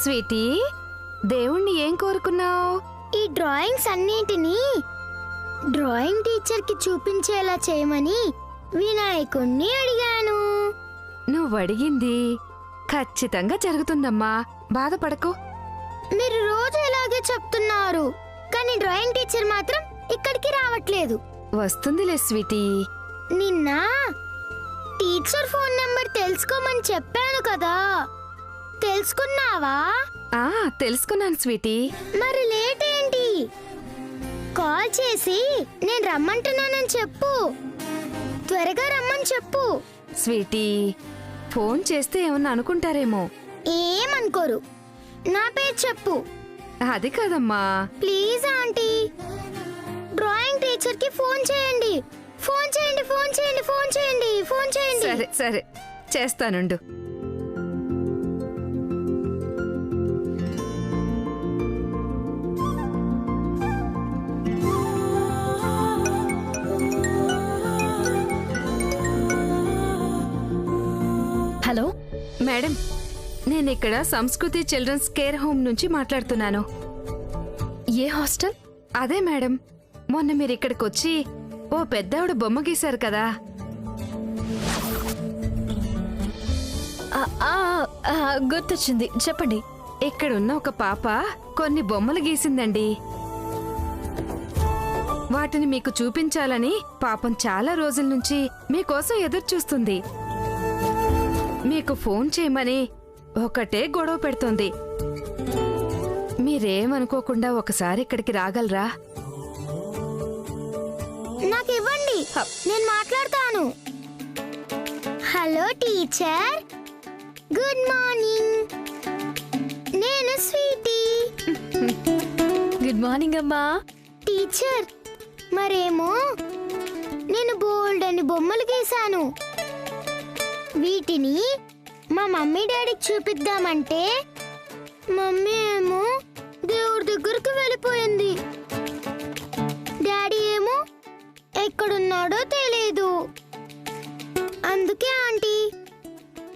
Sweety, దేవుణ్ణి ఏం కోరుకున్నావు? ఈ డ్రాయింగ్స్ అన్నిటినీ డ్రాయింగ్ టీచర్కి చూపించేలా చేయమని వినాయకుణ్ణి అడిగాను. నువ్వు అడిగింది ఖచ్చితంగా జరుగుతుందమ్మా, బాధపడకు. మీరు రోజు ఇలాగే చెప్తున్నారు, కానీ డ్రాయింగ్ టీచర్ మాత్రం ఇక్కడికి రావట్లేదు. వస్తుందిలే స్వీటీ. నిన్న టీచర్ ఫోన్ నంబర్ తెలుసుకోమని చెప్పాను కదా, తెలుసుకున్నావా? తెలుసుకున్నాను స్వీటీ. మరి లేట్ ఏంటి? కాల్ చేసి నేను రమ్మంటున్నానని చెప్పు, త్వరగా రమ్మని చెప్పు. స్వీటీ, ఫోన్ చేస్తే ఏమన్నా అనుకుంటారేమో. ఏమనుకోరు, నా పేరు చెప్పు. అది కాదమ్మా. ప్లీజ్ ఆంటీ, డ్రాయింగ్ టీచర్ కి ఫోన్ చేయండి, ఫోన్ చేయండి, ఫోన్ చేయండి, ఫోన్ చేయండి, ఫోన్ చేయండి. సరే సరే, చేస్తానుండు. హలో మేడం, నేను ఇక్కడ సంస్కృతి చిల్డ్రన్స్ కేర్ హోమ్ నుంచి మాట్లాడుతున్నాను. ఏ హాస్టల్? అదే మేడం, మొన్న మీరు ఇక్కడికి వచ్చి ఓ పెద్దావిడ బొమ్మ గీశారు కదా. గుర్తొచ్చింది, చెప్పండి. ఇక్కడున్న ఒక పాప కొన్ని బొమ్మలు గీసిందండి. వాటిని మీకు చూపించాలని పాపం చాలా రోజుల నుంచి మీకోసం ఎదురు చూస్తుంది. మీకు ఫోన్ చేయమని ఒకటే గొడవ పెడుతోంది. మీరేమనుకోకుండా ఒకసారి ఇక్కడికి రాగలరా? నాకు ఇవ్వండి, నేను మాట్లాడతాను. హలో టీచర్, గుడ్ మార్నింగ్, నేను స్వీటీ. గుడ్ మార్నింగ్ అమ్మా. టీచర్, మరేమో నేను బోల్డ్ అని బొమ్మలు గీశాను. వీటిని మా మమ్మీ డాడీకి చూపిద్దామంటే మమ్మీ ఏమో దేవుడి దగ్గరికి వెళ్ళిపోయింది, డాడీ ఏమో ఎక్కడున్నాడో తెలీదు. అందుకే ఆంటీ,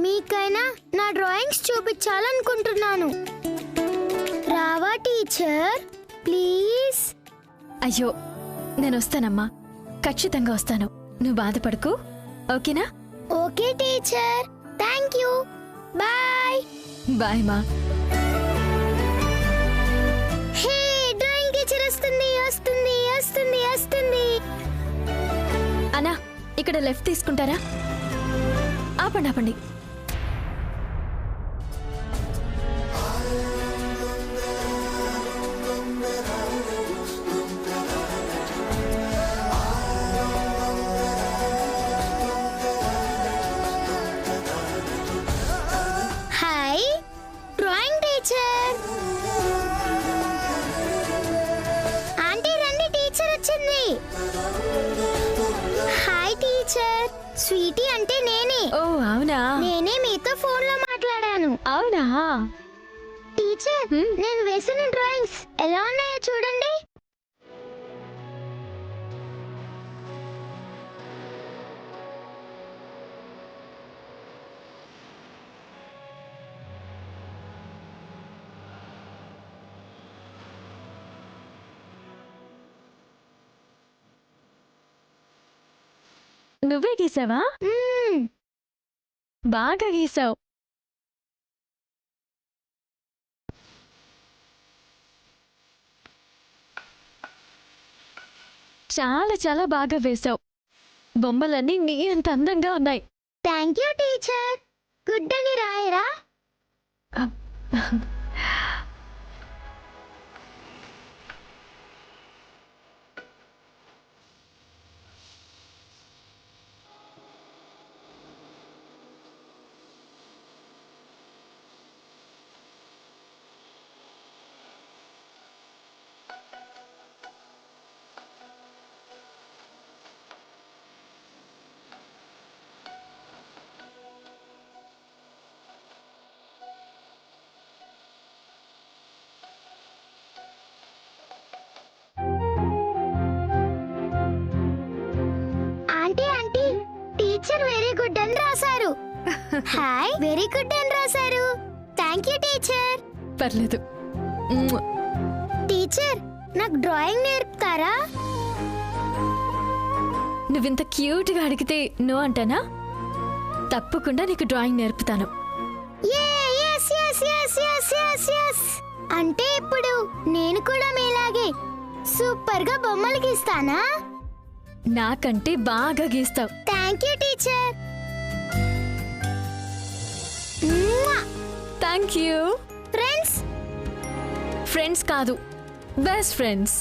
మీకైనా నా డ్రాయింగ్స్ చూపించాలనుకుంటున్నాను. రావా టీచర్, ప్లీజ్? అయ్యో, నేను వస్తానమ్మా, ఖచ్చితంగా వస్తాను. నువ్వు బాధపడకు, ఓకేనా? Okay teacher, thank you, bye. Bye మా. హే, డ్రాయింగ్ టీచర్ వస్తుంది, వస్తుంది, వస్తుంది, వస్తుంది. అన్నా, ఇక్కడ లెఫ్ట్ తీసుకుంటారా? ఆపండి ఆపండి. Hi drawing teacher. ఆంటీ రండి, టీచర్ వచ్చింది. హాయ్ టీచర్, స్వీటీ అంటే నేనే. ఓ అవునా? నేనే మీతో ఫోన్ లో మాట్లాడాను. అవునా? టీచర్, నేను వేసిన డ్రాయింగ్స్ ఎలా ఉన్నాయో చూడండి. నువ్వే గీసావా? బాగా గీసావు. చాలా చాలా బాగా వేసావు. బొమ్మలన్నీ నీ అంత అందంగా ఉన్నాయి. Thank you teacher. గుడ్ అని రాయరా? టీచర్ వెరీ గుడ్ అని రాశారు. హాయ్ వెరీ గుడ్ అని రాశారు. Thank you teacher. పర్లేదు. టీచర్, నాకు డ్రాయింగ్ నేర్పుతారా? నువ్వింత క్యూట్గా అడిగితే నో అంటానా? తప్పకుండా నీకు drawing నేర్పుతాను. Yes, yes, yes, yes, yes, yes. అంటే ఇప్పుడు నేను కూడా మీలాగే సూపర్ గా బొమ్మలు గీస్తానా? నాకంటే బాగా గీస్తావు. Thank you teacher. Thank you. Friends? Friends కాదు, బెస్ట్ ఫ్రెండ్స్.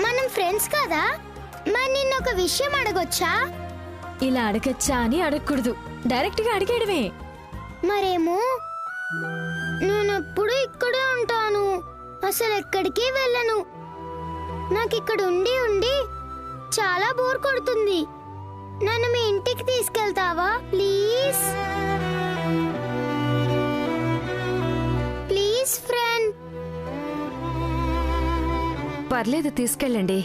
మనం ఫ్రెండ్స్ కదా, మరి నిన్న ఒక విషయం అడగొచ్చా? ఇలా అడగచ్చా అని అడగకూడదు, డైరెక్ట్ గా అడిగేయడమే. మరేమో నేను ఎప్పుడు ఇక్కడే ఉంటాను, అసలు ఎక్కడికి వెళ్ళను. నాకు ఇక్కడ ఉండి ఉండి చాలా బోర్ కొడుతుంది. నన్ను మీ ఇంటికి తీసుకెళ్తావా ప్లీజ్? Please friend. పర్లేదు, తీసుకెళ్ళండి.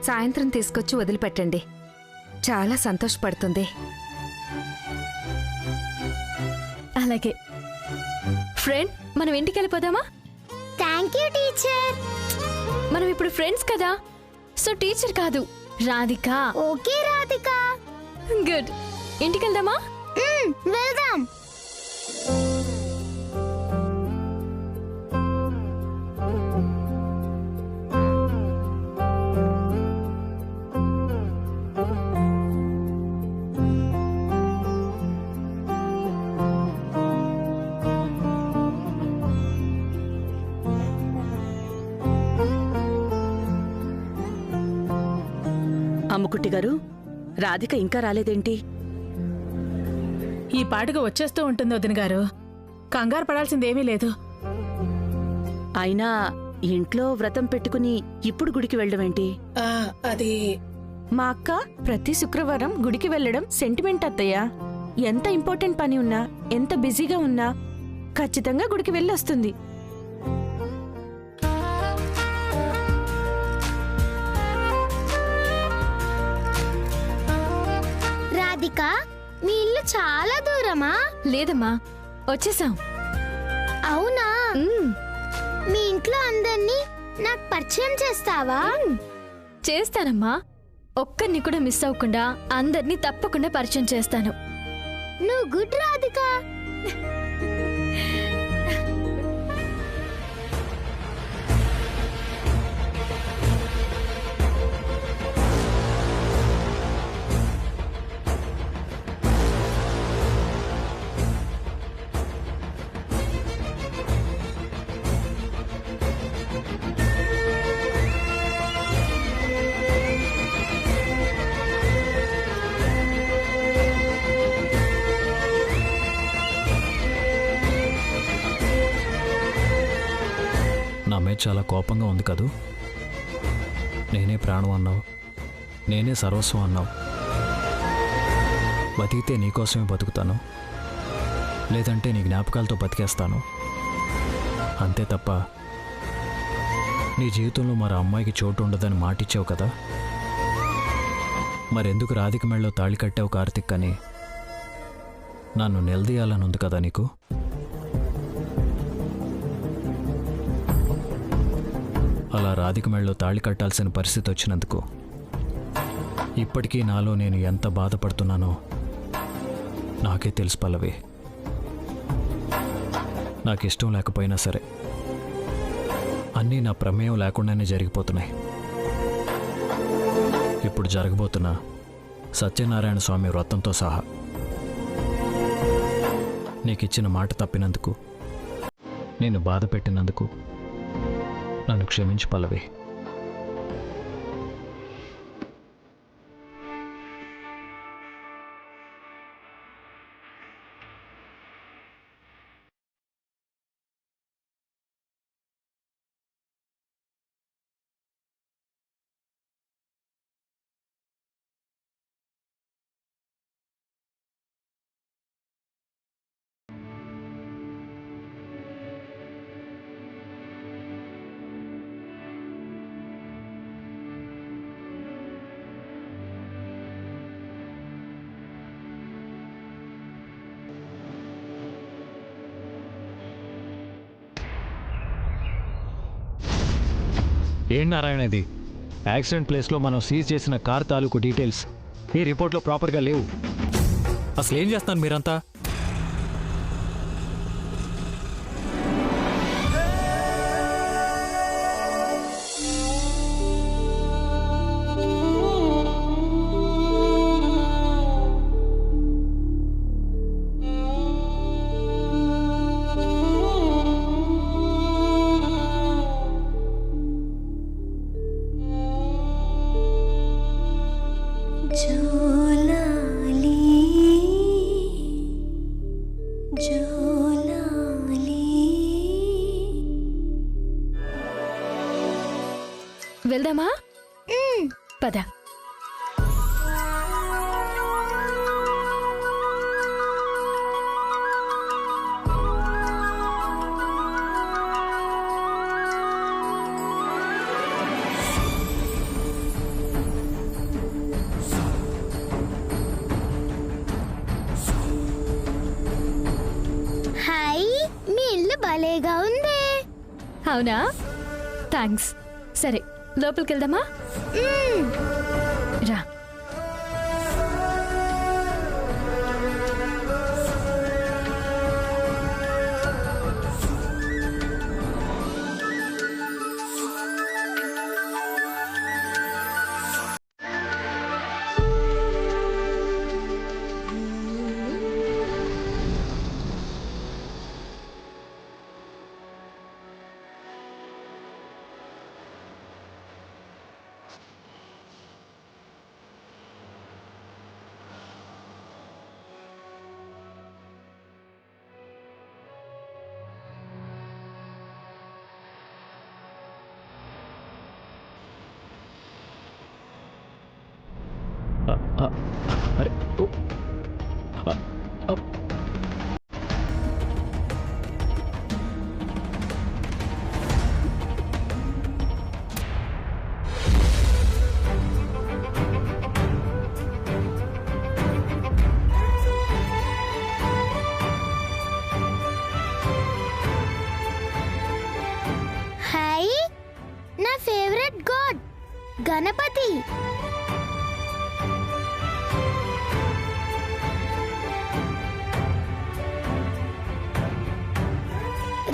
సాయంత్రం తీసుకొచ్చి వదిలిపెట్టండి. చాలా సంతోషపడుతుంది. అలాగే ఫ్రెండ్, మనం ఇంటికి వెళ్ళిపోదామా? Thank you teacher. మనం ఇప్పుడు ఫ్రెండ్స్ కదా, సో టీచర్ కాదు, రాధిక. ఓకే రాధిక. గుడ్. ఇంటికి వెళ్దామా? వెళ్దాం. అమ్ముకుట్టి గారు, రాధిక ఇంకా రాలేదేంటి? ఈ పాటకు వచ్చేస్తూ ఉంటుంది వదిన గారు, కంగారు పడాల్సిందేమీ లేదు. అయినా ఇంట్లో వ్రతం పెట్టుకుని ఇప్పుడు గుడికి వెళ్ళడమేంటి? అది మా అక్క ప్రతి శుక్రవారం గుడికి వెళ్ళడం సెంటిమెంట్ అత్తయ్య. ఎంత ఇంపార్టెంట్ పని ఉన్నా, ఎంత బిజీగా ఉన్నా ఖచ్చితంగా గుడికి వెళ్ళొస్తుంది. రాధిక, మీ ఇల్లు చాలా దూరమా? లేదమ్మా, వచ్చేసాం. అవునా? మీ ఇంట్లో అందరినీ నాకు పరిచయం చేస్తావా? చేస్తానమ్మా. ఒక్కరిని కూడా మిస్ అవ్వకుండా అందరినీ తప్పకుండా పరిచయం చేస్తాను. నువ్వు గుడ్ రాధిక. నా మీద చాలా కోపంగా ఉంది కదూ. నేనే ప్రాణం అన్నావు, నేనే సర్వస్వం అన్నావు. బతికితే నీకోసమే బతుకుతాను, లేదంటే నీ జ్ఞాపకాలతో బతికేస్తాను. అంతే తప్ప నీ జీవితంలో మరో అమ్మాయికి చోటు ఉండదని మాటిచ్చావు కదా. మరెందుకు రాధిక మెళ్ళలో తాళి కట్టావు కార్తిక్ అని నన్ను నిలదీయాలని ఉంది కదా నీకు. అలా రాధిక మెళ్ళలో తాళి కట్టాల్సిన పరిస్థితి వచ్చినందుకు ఇప్పటికీ నాలో నేను ఎంత బాధపడుతున్నానో నాకే తెలుసు పల్లవి. నాకు ఇష్టం లేకపోయినా సరే అన్నీ నా ప్రమేయం లేకుండానే జరిగిపోతున్నాయి. ఇప్పుడు జరగబోతున్న సత్యనారాయణ స్వామి వ్రతంతో సహా నీకిచ్చిన మాట తప్పినందుకు, నేను బాధ పెట్టినందుకు నన్ను క్షమించు పల్లవి. ఏం నారాయణ ఇది? యాక్సిడెంట్ ప్లేస్లో మనం సీజ్ చేసిన కార్ తాలూకు డీటెయిల్స్ ఈ రిపోర్ట్లో ప్రాపర్గా లేవు. అసలు ఏం చేస్తాను మీరంతా? వెళ్దామా? పద. హాయ్, మీ ఇల్లు భలేగా ఉంది. అవునా? థ్యాంక్స్. సరే, లోపలికి వెళ్దామా? రా. అరే ఓ. హాయ్, నా ఫేవరెట్ గాడ్ గణపతి.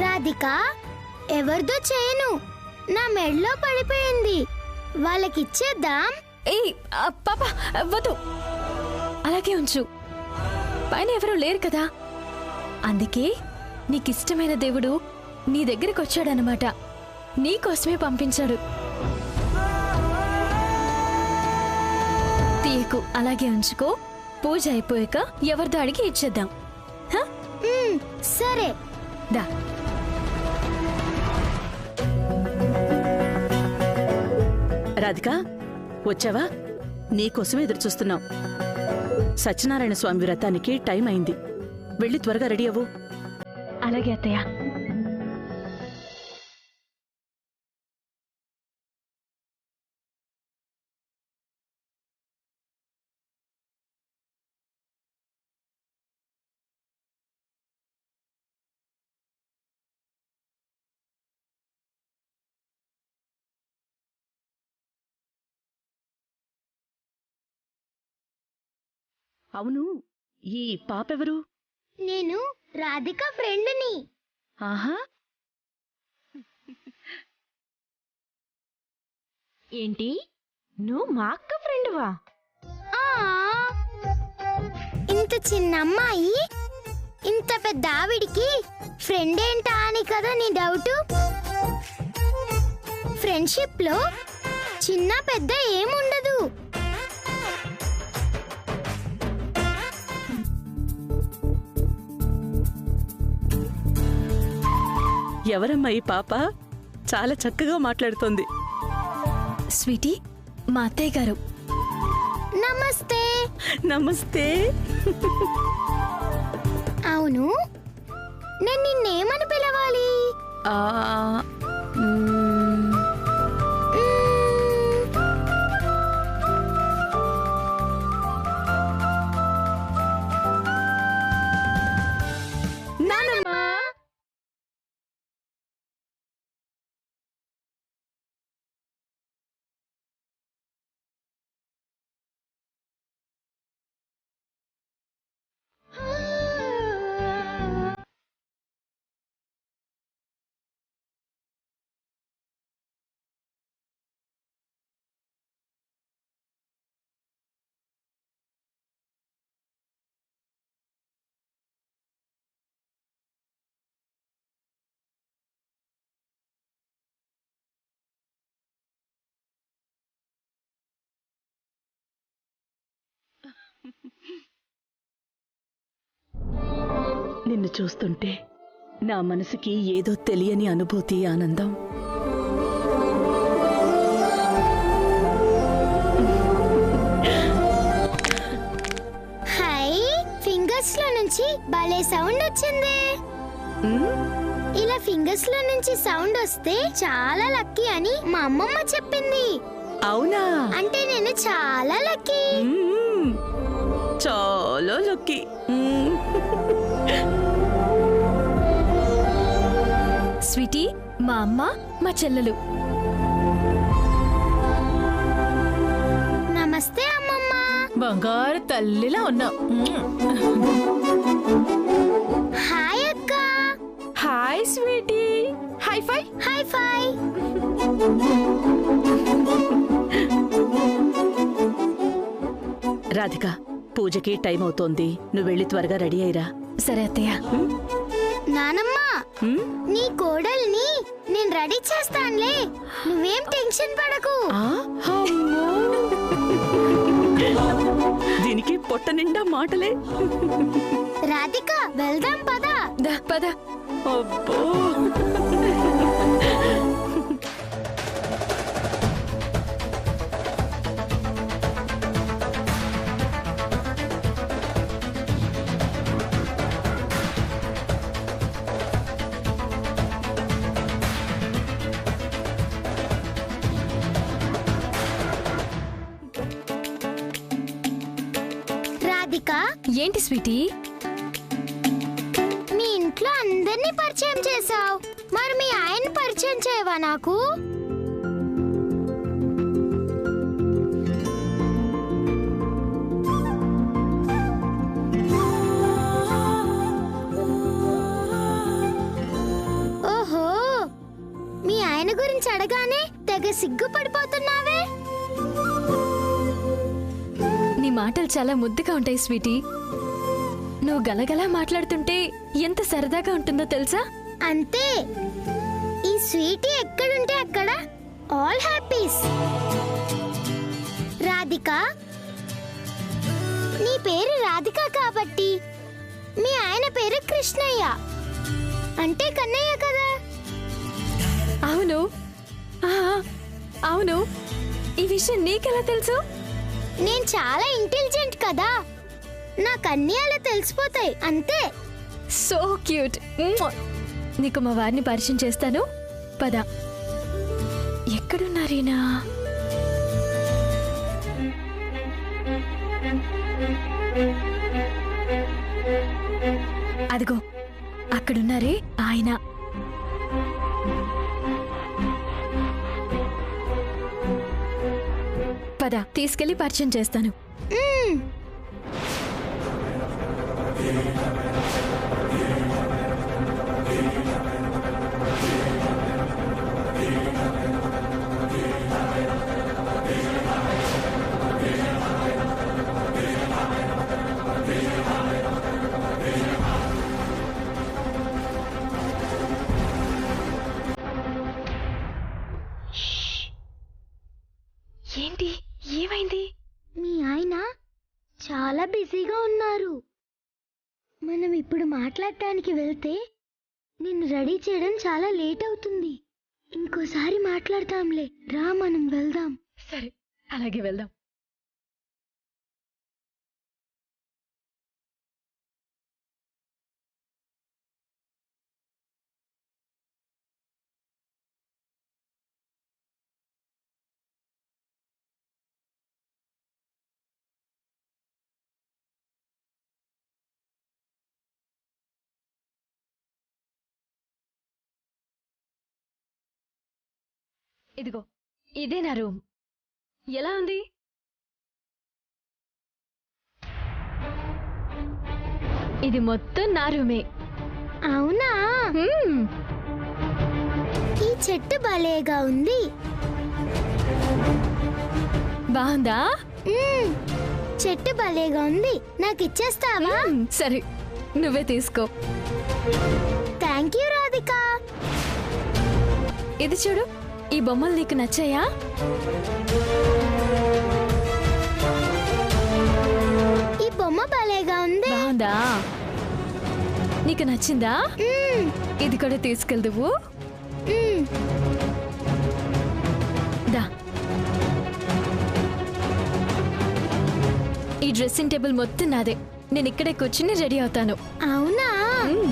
రాధిక, ఎవరిదో చేయను, నా మెడలో పడిపోయింది, వాళ్ళకిచ్చేద్దాం. ఏయ్ పాప, వద్దు, అలాగే ఉంచు. పైన ఎవరూ లేరు కదా, అందుకే నీకిష్టమైన దేవుడు నీ దగ్గరికి వచ్చాడనమాట. నీకోసమే పంపించాడు. తీయకు, అలాగే ఉంచుకో. పూజ అయిపోయాక ఎవరిదో అడిగి ఇచ్చేద్దాం. సరే. దా. రాధిక, వచ్చావా? నీకోసమే ఎదురుచూస్తున్నాం. సత్యనారాయణ స్వామి వ్రతానికి టైం అయింది. వెళ్ళి త్వరగా రెడీ అవ్వు. అలాగే అత్తయ్య. అవును, ఈ పాపెవరు? నేను రాధిక ఫ్రెండ్ని. ఆహా, ఏంటి, నువ్వు మా అక్క ఫ్రెండ్వా? ఆ, ఇంత చిన్న అమ్మాయి ఇంత పెద్ద ఆవిడికి ఫ్రెండ్ ఏంటా అని కదా నీ డౌట్. ఫ్రెండ్షిప్ లో చిన్న పెద్ద ఏముండదు. ఎవరమ్మా ఈ పాప? చాలా చక్కగా మాట్లాడుతోంది. స్వీటీ, మా అత్తయ్య గారు. నమస్తే. నమస్తే. అవును, నేను నిన్నేమని పిలవాలి? ఆ, మ్, నిన్ను చూస్తుంటే నా మనసుకి ఏదో తెలియని అనుభూతి, ఆనందం. హాయ్, ఫింగర్స్ లో నుంచి భలే సౌండ్ వచ్చింది. ఇలా ఫింగర్స్ లో నుంచి సౌండ్ వస్తే చాలా లక్కీ అని మా అమ్మమ్మ చెప్పింది. అవునా? అంటే నేను చాలా లక్కీ. చాలా లక్కీ. స్వీటీ, మా అమ్మ, మా చెల్లెలు. నమస్తే అమ్మమ్మ. బంగారు తల్లిలా ఉన్నావు. హాయ్ అక్క. Hi sweetie. High five. High five. Radhika, పూజకి టైం అవుతోంది. నువ్వు వెళ్ళి త్వరగా రెడీ అయ్యిరా. సరే అత్తయ్య. నానమ్మ, నీ కోడల్ని నేను రెడీ చేస్తానులే, నువ్వేం టెన్షన్ పడకు. దీనికి పొట్ట నిండా మాటలే. రాధిక, వెళ్దాం పదా. దా పద. అబ్బో. రాధిక, ఏంటి స్వీటీ? మీ ఇంట్లో అందరినీ పరిచయం చేసావు, మరి మీ ఆయన పరిచయం చేయవా నాకు? ఓహో, మీ ఆయన గురించి అడగానే తెగ సిగ్గుపడిపోతున్నావే. నీ మాటలు చాలా ముద్దుగా ఉంటాయి స్వీటీ. నువ్వు గలగలా మాట్లాడుతుంటే ఎంత సరదాగా ఉంటుందో తెలుసా? అంతే, ఈ స్వీటీ ఎక్కడుంటే అక్కడ ఆల్ హ్యాపీస్. రాధిక, నీ పేరు రాధిక కాబట్టి మీ ఆయన పేరు కృష్ణయ్య, అంటే కన్నయ్య కదా. అవును. అవును, ఈ విషయం నీకెలా తెలుసు? నేను చాలా ఇంటెలిజెంట్ కదా, నాకు అన్నీ అలా తెలిసిపోతాయి అంతే. So cute. నీకు మా వారిని పరిచయం చేస్తాను, పద. ఎక్కడున్నారీనా? అదిగో అక్కడున్నారే ఆయన. పద, తీసుకెళ్లి పరిచయం చేస్తాను. ఏంటి, ఏమైంది? మీ ఆయన చాలా బిజీగా ఉన్నారు. మనం ఇప్పుడు మాట్లాడటానికి వెళ్తే నిన్ను రెడీ చేయడం చాలా లేట్ అవుతుంది. ఇంకోసారి మాట్లాడతాంలే, రా మనం వెళ్దాం. సరే, అలాగే వెళ్దాం. ఇదిగో, ఇదే నా రూమ్. ఎలా ఉంది? ఇది మొత్తం నా రూమే. అవునా? ఈ చెట్టు భలేగా ఉంది. బాగుందా? చెట్టు భలేగా ఉంది, నాకు ఇచ్చేస్తావా? సరే, నువ్వే తీసుకో. Thank you Radhika. ఇది చూడు, ఈ బొమ్మలు నీకు నచ్చాయా? ఈ భలేగా ఉంది. బాగుందా? నీకు నచ్చిందా? మ్మ్. ఇది కూడా తీసుకెళ్దువు. మ్మ్. దా, ఈ డ్రెస్సింగ్ టేబుల్ మొత్తం నాదే. నేను ఇక్కడే కూర్చుని రెడీ అవుతాను. అవునా? మ్మ్.